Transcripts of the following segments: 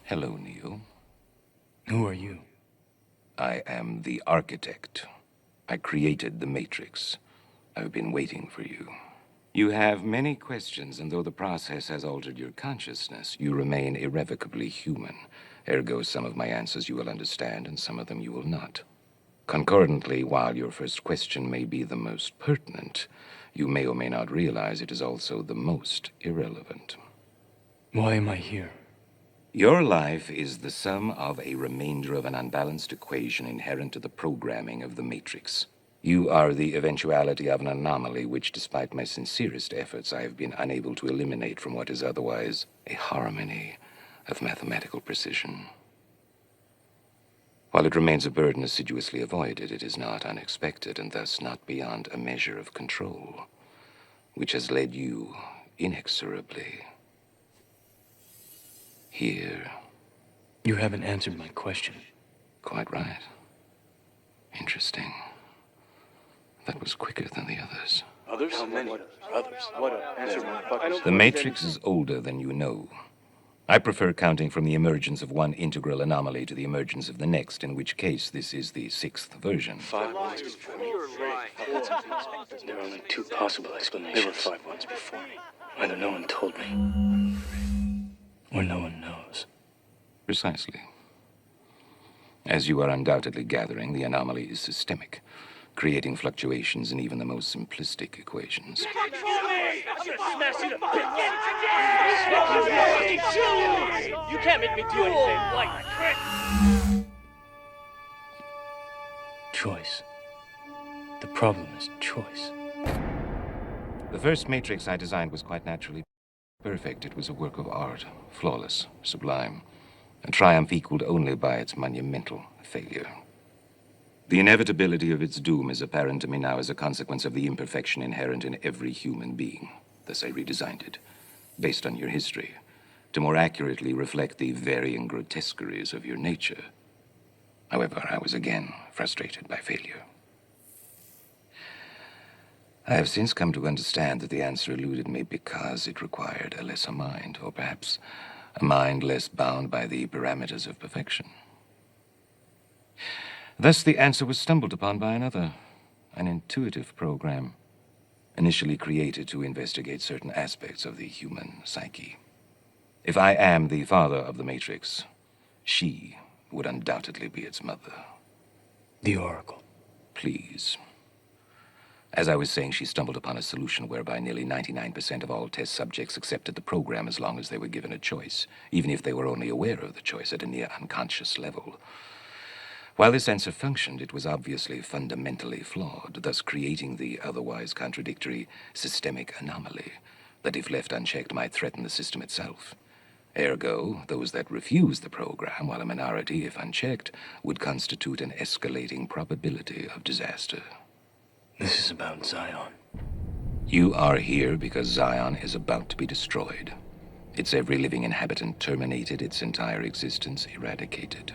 Hello, Neo. Who are you? I am the architect. I created the Matrix. I've been waiting for you. You have many questions, and though the process has altered your consciousness, you remain irrevocably human. Ergo, some of my answers you will understand, and some of them you will not. Concordantly, while your first question may be the most pertinent, you may or may not realize it is also the most irrelevant. Why am I here? Your life is the sum of a remainder of an unbalanced equation inherent to the programming of the Matrix. You are the eventuality of an anomaly which, despite my sincerest efforts, I have been unable to eliminate from what is otherwise a harmony of mathematical precision. While it remains a burden assiduously avoided, it is not unexpected and thus not beyond a measure of control, which has led you inexorably here. You haven't answered my question. Quite right. Interesting. That was quicker than the others. Others? How many? Others? What? Answer my fucking. The Matrix is older than you know. I prefer counting from the emergence of one integral anomaly to the emergence of the next, in which case this is the sixth version. 5 ones before me. There are only 2 possible explanations. There were 5 ones before me. Either no one told me, or no one knows. Precisely. As you are undoubtedly gathering, the anomaly is systemic, creating fluctuations in even the most simplistic equations. You can't make me do anything like that. Choice. The problem is choice. The first Matrix I designed was quite naturally perfect. It was a work of art, flawless, sublime, a triumph equaled only by its monumental failure. The inevitability of its doom is apparent to me now as a consequence of the imperfection inherent in every human being. Thus I redesigned it, based on your history, to more accurately reflect the varying grotesqueries of your nature. However, I was again frustrated by failure. I have since come to understand that the answer eluded me because it required a lesser mind, or perhaps a mind less bound by the parameters of perfection. Thus, the answer was stumbled upon by another, an intuitive program, initially created to investigate certain aspects of the human psyche. If I am the father of the Matrix, she would undoubtedly be its mother. The Oracle. Please. As I was saying, she stumbled upon a solution whereby nearly 99% of all test subjects accepted the program as long as they were given a choice, even if they were only aware of the choice at a near unconscious level. While this answer functioned, it was obviously fundamentally flawed, thus creating the otherwise contradictory systemic anomaly that, if left unchecked, might threaten the system itself. Ergo, those that refuse the program, while a minority, if unchecked, would constitute an escalating probability of disaster. This is about Zion. You are here because Zion is about to be destroyed. Its every living inhabitant terminated, its entire existence eradicated.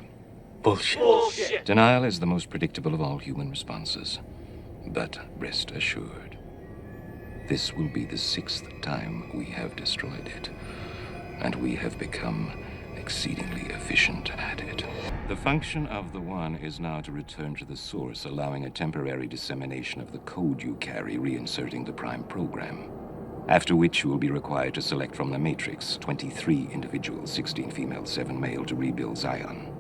Bullshit. Bullshit. Denial is the most predictable of all human responses. But rest assured, this will be the 6th time we have destroyed it, and we have become exceedingly efficient at it. The function of the One is now to return to the source, allowing a temporary dissemination of the code you carry, reinserting the prime program. After which you will be required to select from the Matrix 23 individuals, 16 female, 7 male, to rebuild Zion.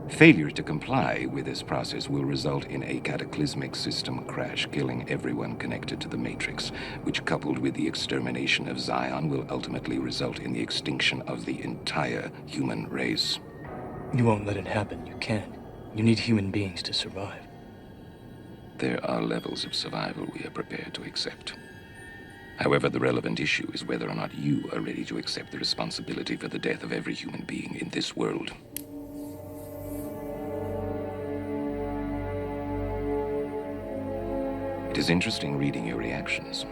Failure to comply with this process will result in a cataclysmic system crash, killing everyone connected to the Matrix, which, coupled with the extermination of Zion, will ultimately result in the extinction of the entire human race. You won't let it happen. You can't. You need human beings to survive. There are levels of survival we are prepared to accept. However, the relevant issue is whether or not you are ready to accept the responsibility for the death of every human being in this world. It is interesting reading your reactions.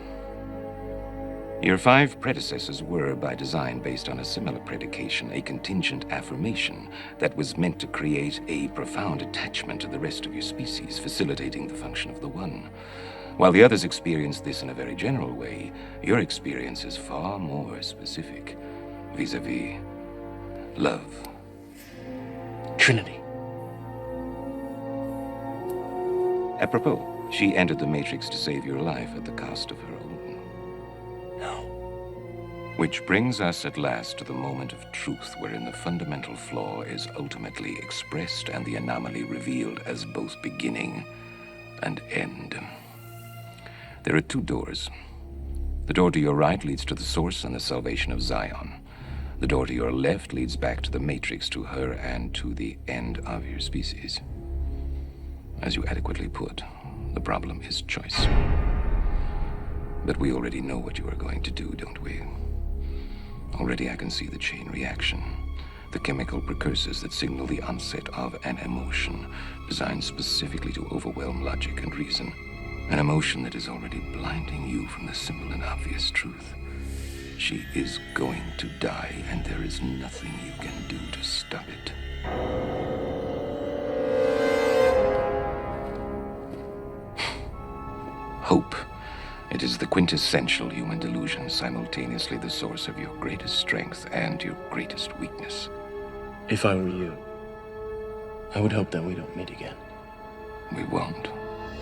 Your 5 predecessors were, by design, based on a similar predication, a contingent affirmation that was meant to create a profound attachment to the rest of your species, facilitating the function of the One. While the others experienced this in a very general way, your experience is far more specific, vis-a-vis love, Trinity. Apropos, she entered the Matrix to save your life at the cost of her own. No. Which brings us at last to the moment of truth wherein the fundamental flaw is ultimately expressed and the anomaly revealed as both beginning and end. There are two doors. The door to your right leads to the source and the salvation of Zion. The door to your left leads back to the Matrix, to her, and to the end of your species. As you adequately put, the problem is choice. But we already know what you are going to do, don't we? Already I can see the chain reaction, the chemical precursors that signal the onset of an emotion designed specifically to overwhelm logic and reason. An emotion that is already blinding you from the simple and obvious truth. She is going to die, and there is nothing you can do to stop it. Hope. It is the quintessential human delusion, simultaneously the source of your greatest strength and your greatest weakness. If I were you, I would hope that we don't meet again. We won't.